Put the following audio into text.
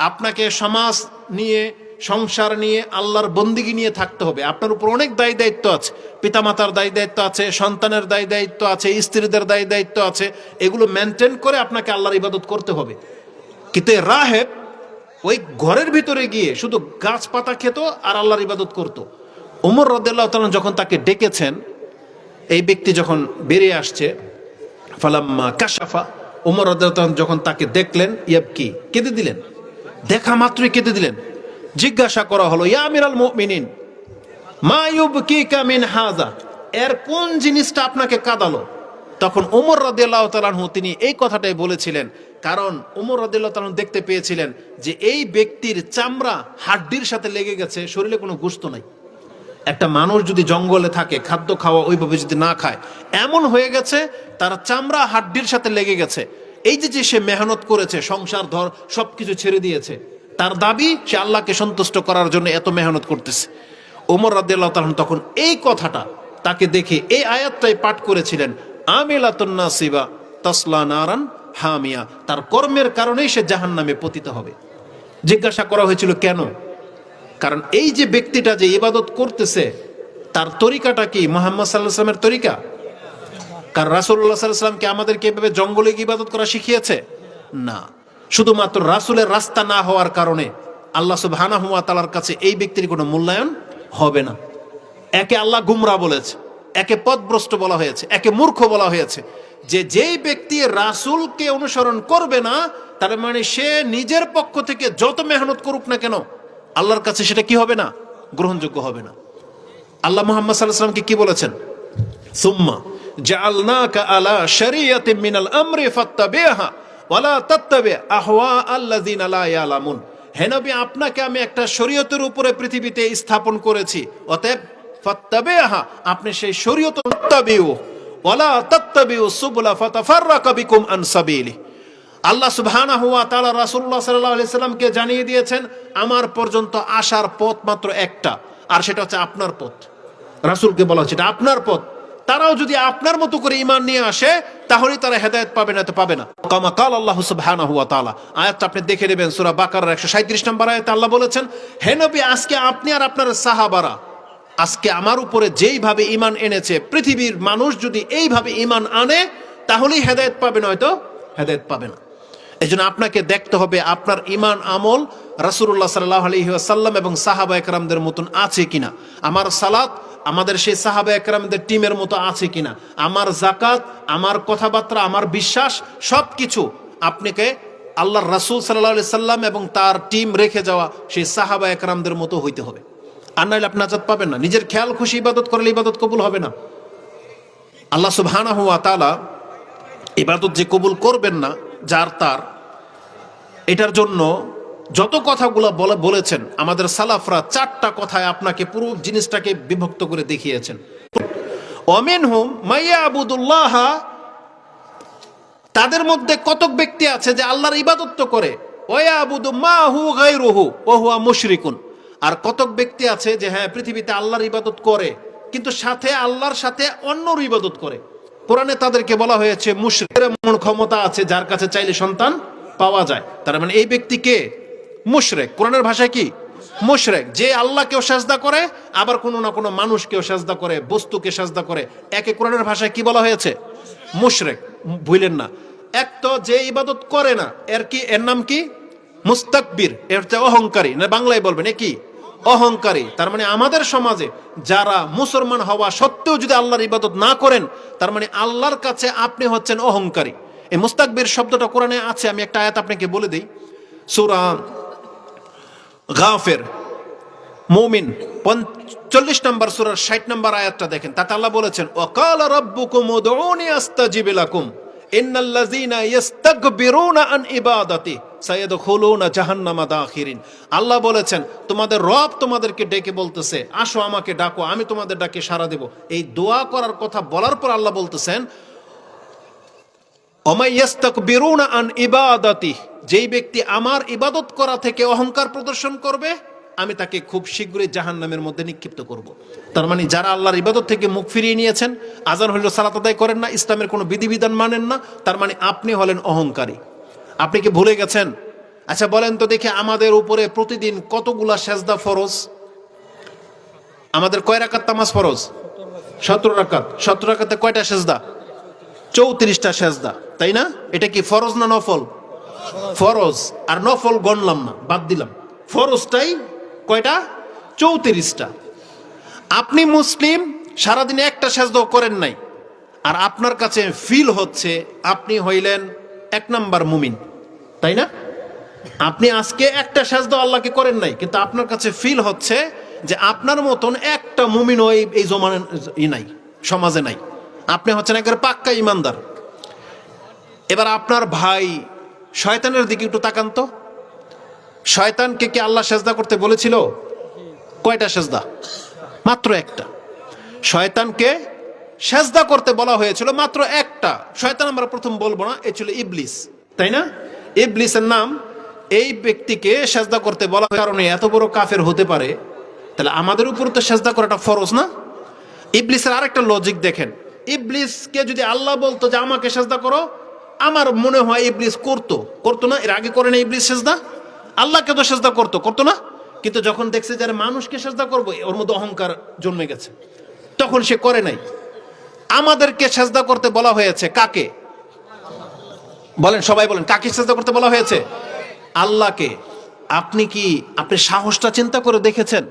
আপনাকে সমাজ নিয়ে, সংসার নিয়ে, আল্লাহর বন্দিগি নিয়ে থাকতে হবে। আপনার উপর অনেক দায়ী দায়িত্ব আছে, পিতামাতার দায়ী দায়িত্ব আছে, সন্তানের দায়ী দায়িত্ব আছে, স্ত্রীদের দায়ী দায়িত্ব আছে। এগুলো মেনটেন করে আপনাকে আল্লাহর ইবাদত করতে হবে। কিন্তু রাহেব ওই ঘরের ভিতরে গিয়ে শুধু গাছপাতা খেত আর আল্লাহর ইবাদত করত। ওমর রাদিয়াল্লাহু তাআলা যখন তাকে ডেকেছেন, এই ব্যক্তি যখন বেরিয়ে আসছে, ফালাম্মা কাশাফা, ওমর রাদিয়াল্লাহু তাআলা যখন তাকে দেখলেন, ইয়াবকি, কেঁদে দিলেন। দেখা মাত্রই কেঁদে দিলেন। জিজ্ঞাসা করা হলো, ইয়া আমিরাল মুমিনিন মা ইউবকিকা মিন হাযা, এর কোন জিনিসটা আপনাকে কাঁদালো? তখন ওমর রাদিয়াল্লাহু তাআলা আনহু তিনি এই কথাটাই বলেছিলেন, কারণ ওমর রাদিয়াল্লাহু তাআলা দেখতে পেয়েছিলেন যে এই ব্যক্তির চামড়া হাড্ডির সাথে লেগে গেছে, শরীরে কোনো গোশত নাই। একটা মানুষ যদি জঙ্গলে থাকে, খাদ্য খাওয়া ওইভাবে যদি না খায়, এমন হয়ে গেছে তার চামড়া হাড্ডির সাথে লেগে গেছে। এই যে সে মেহনত করেছে, সংসার ধর সবকিছু ছেড়ে দিয়েছে, তার দাবি সে আল্লাহকে সন্তুষ্ট করার জন্য এত মেহনত করতেছে। ওমর রাদিয়াল্লাহু তাআলা তখন এই কথাটা তাকে দেখে এই আয়াতটাই পাঠ করেছিলেন, আমিলাতুন নাসিবা তাসলা নারান হামিয়া, তার কর্মের কারণেই সে জাহান্নামে পতিত হবে। জিজ্ঞাসা করা হয়েছিল কেন? কারণ এই যে ব্যক্তিটা যে ইবাদত করতেছে, তার তরিকাটা কি মুহাম্মদ সাল্লাল্লাহু আলাইহি ওয়াসাল্লামের তরিকা? কারণ রাসূলুল্লাহ সাল্লাল্লাহু আলাইহি ওয়াসাল্লাম কি আমাদেরকে এভাবে জঙ্গলে গিয়ে ইবাদত করা শিখিয়েছে? না। শুধুমাত্র রাসূলের রাস্তা না হওয়ার কারণে আল্লাহ সুবহানাহু ওয়া তাআলার কাছে এই ব্যক্তির কোনো মূল্যায়ন হবে না। একে আল্লাহ গুমরা বলেছে, একে পথভ্রষ্ট বলা হয়েছে, একে মূর্খ বলা হয়েছে। যেই ব্যক্তি রাসূলকে অনুসরণ করবে না, তার মানে সে নিজের পক্ষ থেকে যত মেহনত করুক না কেন, আল্লাহর কাছে সেটা কি হবে না? গ্রহণযোগ্য হবে না। আল্লাহ মুহাম্মদ সাল্লাল্লাহু আলাইহি ওয়াসাল্লাম কি বলেছেন? সুম্মা জাআলনাকা আলা শারিয়াতিন মিনাল আমরি ফাত্তাবিহা ওয়ালা তাত্তাবি আহওয়া আল্লাযিনা লা ইয়ালামুন। হে নবী, আপনাকে আমি একটা শরীয়তের উপরে পৃথিবীতে স্থাপন করেছি, অতএব ফাত্তাবিহা, আপনি সেই শরীয়ত তাত্তাবিউ ওয়ালা তাত্তাবিউ সুবুলা ফাতাফাররাকা বিকুম আন সাবিলি। আল্লাহ সুবহানাহু ওয়া তাআলা রাসূলুল্লাহ সাল্লাল্লাহু আলাইহি সাল্লামকে জানিয়ে দিয়েছেন আমার পর্যন্ত আসার পথ মাত্র একটা, আর সেটা হচ্ছে আপনার পথ। রাসূলকে বলা হচ্ছে এটা আপনার পথ। তারাও যদি আপনার মতো করে ঈমান নিয়ে আসে, তাহলেই তারা হেদায়েত পাবে, না তো পাবে না। কামা কাল আল্লাহ সুবহানাহু ওয়া তাআলা, আয়াতটা আপনি দেখে নেবেন, সূরা বাকারার 137 নম্বর আয়াতে আল্লাহ বলেছেন, হে নবী, আজকে আপনি আর আপনার সাহাবারা আজকে আমার উপরে যেইভাবে ঈমান এনেছে, পৃথিবীর মানুষ যদি এইভাবে ঈমান আনে, তাহলেই হেদায়েত পাবে, নয়তো হেদায়েত পাবে না। এজন্য আপনাকে দেখতে হবে আপনার ঈমান আমল রাসূলুল্লাহ সাল্লাল্লাহু আলাইহি ওয়াসাল্লাম এবং সাহাবা একরামদের মতন আছে কিনা। আমার সালাত আমাদের সেই সাহাবা একরামদের টিমের মতো আছে কিনা। আমার যাকাত, আমার কথাবার্তা, আমার বিশ্বাস, সবকিছু আপনাকে আল্লাহর রাসূল সাল্লাল্লাহু আলাইহি সাল্লাম এবং তার টিম রেখে যাওয়া সেই সাহাবা একরামদের মতো হইতে হবে। আর নাহলে আপনি নাজাত পাবেন না। নিজের খেয়াল খুশি ইবাদত করলে ইবাদত কবুল হবে না। আল্লাহ সুবহানাহু ওয়া তাআলা ইবাদত যে কবুল করবেন না যার তার, এটার জন্য যত কথাগুলো বলেছেন আমাদের সালাফরা, 4টা কথায় আপনাকে পুরো জিনিসটাকে বিভক্ত করে দেখিয়েছেন। ওয়ামিনহুম মাইয়াবুদুল্লাহ, তাদের মধ্যে কতক ব্যক্তি আছে যে আল্লাহর ইবাদত তো করে, ওয়ায়াবুদু মাহু গায়রুহু ওয়া হুয়া মুশরিকুন। আর কতক ব্যক্তি আছে যে হ্যাঁ পৃথিবীতে আল্লাহর ইবাদত করে, কিন্তু সাথে আল্লাহর সাথে অন্যর ইবাদত করে। কোরআনে তাদেরকে বলা হয়েছে মুশরিক। এমন ক্ষমতা আছে যার কাছে চাইলে সন্তান পাওয়া যায়, তার মানে এই ব্যক্তিকে মুশরিক। কোরআনের ভাষায় কি? মুশরিক। যে আল্লাহকেও সাজদা করে, আবার কোনো না কোনো মানুষকেও সাজদা করে, বস্তুকে সাজদা করে, একে কোরআনের ভাষায় কি বলা হয়েছে? মুশরিক। ভুলেন না। এক তো যে ইবাদত করে না, এর নাম কি? মুস্তাকবির, এর হচ্ছে অহংকারী। না বাংলায় বলবেন এ কি? অহংকারী। তার মানে আমাদের সমাজে যারা মুসলমান হওয়া সত্ত্বেও যদি আল্লাহর ইবাদত না করেন, তার মানে আল্লাহর কাছে আপনি হচ্ছেন অহংকারী। এই মুস্তাকবির শব্দটা কোরআনে আছে, আমি একটা আয়াত আপনাকে বলে দিই। সূরা গাফির মুমিন 45 নম্বর সূরার 60 নম্বর আয়াতটা দেখেন। তাতে আল্লাহ বলেছেন, ওয়াকালা রাব্বুকুম উদউনি আস্তাজিব লাকুম ইন্নাল্লাযীনা ইস্তাকবিরুনা আন ইবাদাতি সায়াদখুলুনা জাহান্নামা দাখিরিন। আল্লাহ বলেছেন তোমাদের রব তোমাদেরকে ডেকে বলতেছে, আসো আমাকে ডাকো, আমি তোমাদের ডাকে সাড়া দেব। এই দোয়া করার কথা বলার পর আল্লাহ বলতেছেন, ওমাইয়াস্তাকবিরুনা আন ইবাদাতি, যেই ব্যক্তি আমার ইবাদত করা থেকে অহংকার প্রদর্শন করবে, আমি তাকে খুব শীঘ্রই জাহান্নামের মধ্যে নিক্ষিপ্ত করব। তার মানে যারা আল্লাহর ইবাদত থেকে মুখ ফিরিয়ে নিয়েছেন, আজান হইল সালাত আদায় করেন না, ইসলামের কোনো বিধিবিধান মানেন না, তার মানে আপনি হলেন অহংকারী। আপনি কি ভুলে গেছেন? আচ্ছা বলেন তো দেখি, আমাদের উপরে প্রতিদিন কতগুলা সেজদা ফরজ? আমাদের কয় রাকাত নামাজ ফরজ? 17 রাকাত। 17 রাকাতে কয়টা সেজদা? 34টা সেজদা, তাই না? এটা কি ফরজ না নফল? ফরজ। আর নফল গণলাম না, বাদ দিলাম। ফরজটাই কয়টা? 34টা। আপনি মুসলিম, সারাদিনে একটা সেজদা করেন নাই, আর আপনার কাছে ফিল হচ্ছে আপনি হইলেন 1 নাম্বার মুমিন, তাই না? আপনি আজকে একটা সেজদা আল্লাহকে করেন নাই, কিন্তু আপনার কাছে ফিল হচ্ছে যে আপনার মতন একটা মুমিনও এই জমানায় নাই, সমাজে নাই। আপনি হচ্ছেন একবারে পাক্কা ইমানদার। এবার আপনার ভাই শয়তানের দিকে একটু তাকান তো। শয়তানকে কি আল্লাহ সেজদা করতে বলেছিল? কয়টা সেজদা? মাত্র একটা। শয়তানকে সেজদা করতে বলা হয়েছিল মাত্র একটা। শয়তান আমরা প্রথম বলবো না, এ ছিল ইবলিস, তাই না? ইবলিসের নাম। এই ব্যক্তিকে সেজদা করতে বলা কারণে এত বড় কাফের হতে পারে, তাহলে আমাদের উপর তো সেজদা করাটা ফরজ না? ইবলিসের আরেকটা লজিক দেখেন। ইবলিসকে যদি আল্লাহ বলতো যে আমাকে সেজদা করো, আমার মনে হয় ইবলিস করতো না? এর আগে করে না ইবলিস সেজদা? আল্লাহকে তো সেজদা করতো না? কিন্তু যখন দেখছে যারা মানুষকে সেজদা করবো, ওর মধ্যে অহংকার জন্মে গেছে, তখন সে করে নাই। আমাদেরকে সেজদা করতে বলা হয়েছে কাকে? বলেন, সবাই বলেন, কাকে সেজদা করতে বলা হয়েছে? আল্লাহকে। আপনি সাহসটা চিন্তা করে দেখেছেন?